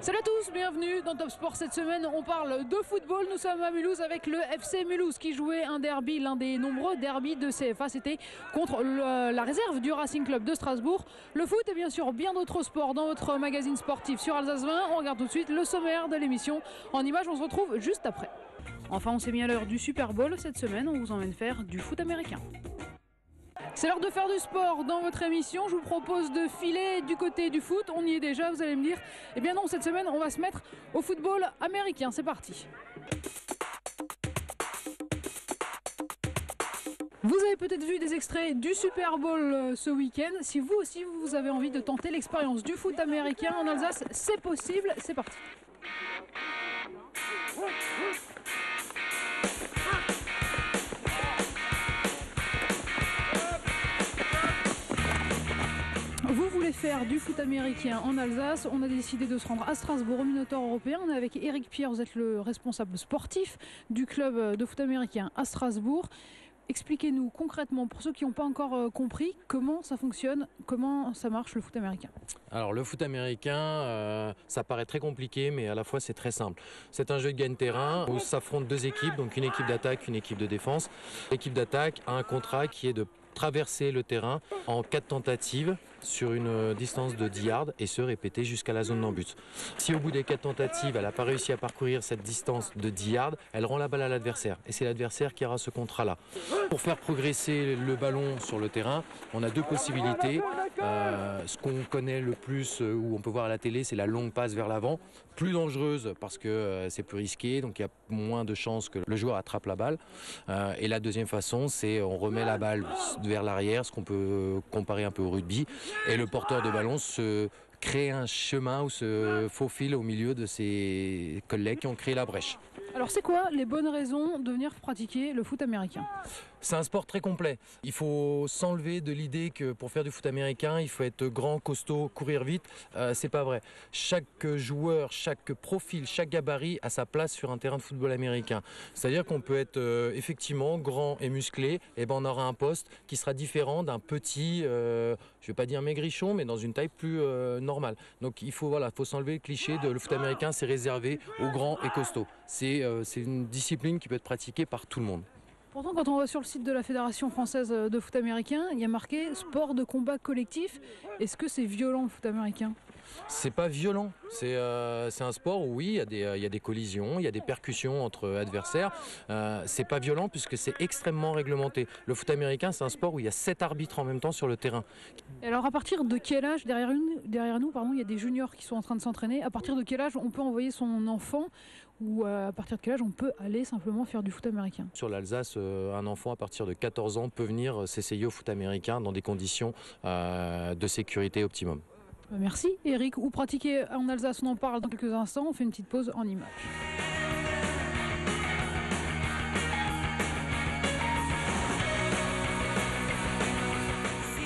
Salut à tous, bienvenue dans Top Sport. Cette semaine, on parle de football. Nous sommes à Mulhouse avec le FC Mulhouse qui jouait un derby, l'un des nombreux derbys de CFA. C'était contre la réserve du Racing Club de Strasbourg. Le foot et bien sûr bien d'autres sports dans votre magazine sportif sur Alsace 20. On regarde tout de suite le sommaire de l'émission. En images, on se retrouve juste après. Enfin, on s'est mis à l'heure du Super Bowl. Cette semaine, on vous emmène faire du foot américain. C'est l'heure de faire du sport dans votre émission. Je vous propose de filer du côté du foot. On y est déjà, vous allez me dire. Eh bien non, cette semaine, on va se mettre au football américain. C'est parti. Vous avez peut-être vu des extraits du Super Bowl ce week-end. Si vous aussi, vous avez envie de tenter l'expérience du foot américain en Alsace, c'est possible. C'est parti. Vous voulez faire du foot américain en Alsace, on a décidé de se rendre à Strasbourg au Minotaure européen. On est avec Eric Pierre, vous êtes le responsable sportif du club de foot américain à Strasbourg. Expliquez-nous concrètement, pour ceux qui n'ont pas encore compris, comment ça fonctionne, comment ça marche le foot américain. Alors le foot américain, ça paraît très compliqué, mais à la fois c'est très simple. C'est un jeu de gagne-terrain où s'affrontent deux équipes, donc une équipe d'attaque, une équipe de défense. L'équipe d'attaque a un contrat qui est de traverser le terrain en 4 tentatives sur une distance de 10 yards et se répéter jusqu'à la zone d'en-but. Si au bout des 4 tentatives, elle n'a pas réussi à parcourir cette distance de 10 yards, elle rend la balle à l'adversaire. Et c'est l'adversaire qui aura ce contrat-là. Pour faire progresser le ballon sur le terrain, on a deux possibilités. Ce qu'on connaît le plus, où on peut voir à la télé, c'est la longue passe vers l'avant. Plus dangereuse parce que c'est plus risqué, donc il y a moins de chances que le joueur attrape la balle. Et la deuxième façon, c'est on remet la balle vers l'arrière, ce qu'on peut comparer un peu au rugby, et le porteur de ballon se crée un chemin ou se faufile au milieu de ses collègues qui ont créé la brèche. Alors c'est quoi les bonnes raisons de venir pratiquer le foot américain ? C'est un sport très complet. Il faut s'enlever de l'idée que pour faire du foot américain, il faut être grand, costaud, courir vite. C'est pas vrai. Chaque joueur, chaque profil, chaque gabarit a sa place sur un terrain de football américain. C'est-à-dire qu'on peut être effectivement grand et musclé, et ben on aura un poste qui sera différent d'un petit, je vais pas dire maigrichon, mais dans une taille plus normale. Donc il faut s'enlever le cliché de le foot américain, c'est réservé aux grands et costauds. C'est une discipline qui peut être pratiquée par tout le monde. Pourtant, quand on va sur le site de la Fédération française de foot américain, il y a marqué sport de combat collectif. Est-ce que c'est violent le foot américain ? C'est pas violent, c'est un sport où oui, il y a des collisions, il y a des percussions entre adversaires. C'est pas violent puisque c'est extrêmement réglementé. Le foot américain, c'est un sport où il y a 7 arbitres en même temps sur le terrain. Et alors à partir de quel âge, derrière nous, il y a des juniors qui sont en train de s'entraîner. À partir de quel âge on peut envoyer son enfant ou à partir de quel âge on peut aller simplement faire du foot américain ? Sur l'Alsace, un enfant à partir de 14 ans peut venir s'essayer au foot américain dans des conditions de sécurité optimum. Merci Eric. Où pratiquer en Alsace, on en parle dans quelques instants. On fait une petite pause en images.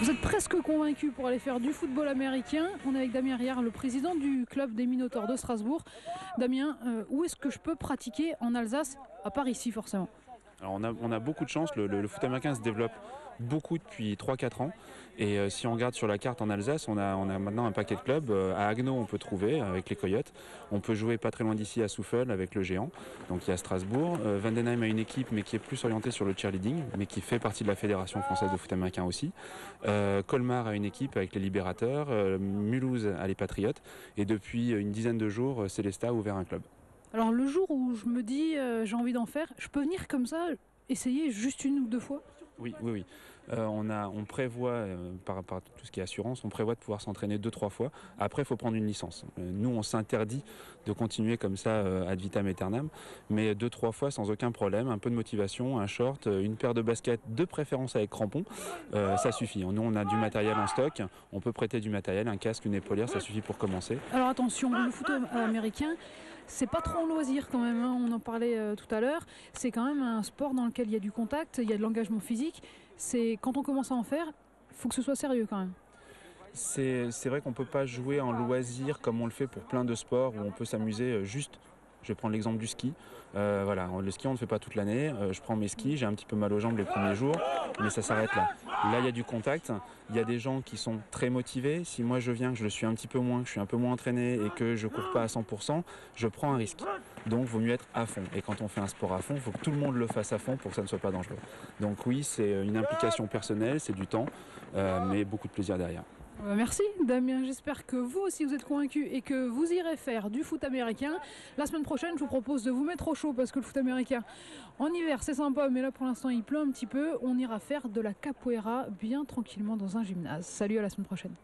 Vous êtes presque convaincu pour aller faire du football américain. On est avec Damien Riard, le président du club des Minotaures de Strasbourg. Damien, où est-ce que je peux pratiquer en Alsace, à part ici forcément ? Alors on a beaucoup de chance, le foot américain se développe beaucoup depuis 3-4 ans et si on regarde sur la carte en Alsace, on a maintenant un paquet de clubs. À Haguenau on peut trouver avec les Coyotes, on peut jouer pas très loin d'ici à Souffel avec le Géant, donc il y a Strasbourg. Vandenheim a une équipe mais qui est plus orientée sur le cheerleading mais qui fait partie de la Fédération française de foot américain aussi. Colmar a une équipe avec les Libérateurs, Mulhouse a les Patriotes et depuis une dizaine de jours Célestat a ouvert un club. Alors le jour où je me dis j'ai envie d'en faire, je peux venir comme ça, essayer juste une ou deux fois ? Oui. On prévoit, par rapport à tout ce qui est assurance, on prévoit de pouvoir s'entraîner 2-3 fois. Après, il faut prendre une licence. Nous, on s'interdit de continuer comme ça ad vitam aeternam, mais 2-3 fois sans aucun problème, un peu de motivation, un short, une paire de baskets, de préférence avec crampons, ça suffit. Nous, on a du matériel en stock, on peut prêter du matériel, un casque, une épaulière, ça suffit pour commencer. Alors attention, le foot américain, c'est pas trop en loisir quand même, hein. On en parlait tout à l'heure. C'est quand même un sport dans lequel il y a du contact, il y a de l'engagement physique. C'est quand on commence à en faire, il faut que ce soit sérieux quand même. C'est vrai qu'on ne peut pas jouer en loisir comme on le fait pour plein de sports où on peut s'amuser juste Je vais prendre l'exemple du ski. Voilà, le ski on ne fait pas toute l'année. Je prends mes skis, j'ai un petit peu mal aux jambes les premiers jours, mais ça s'arrête là. Là il y a du contact, il y a des gens qui sont très motivés. Si moi je viens, que je le suis un petit peu moins, que je suis un peu moins entraîné et que je cours pas à 100%, je prends un risque. Donc il vaut mieux être à fond. Et quand on fait un sport à fond, il faut que tout le monde le fasse à fond pour que ça ne soit pas dangereux. Donc oui, c'est une implication personnelle, c'est du temps, mais beaucoup de plaisir derrière. Merci Damien, j'espère que vous aussi vous êtes convaincus et que vous irez faire du foot américain. La semaine prochaine, je vous propose de vous mettre au chaud parce que le foot américain en hiver c'est sympa, mais là pour l'instant il pleut un petit peu. On ira faire de la capoeira bien tranquillement dans un gymnase. Salut, à la semaine prochaine.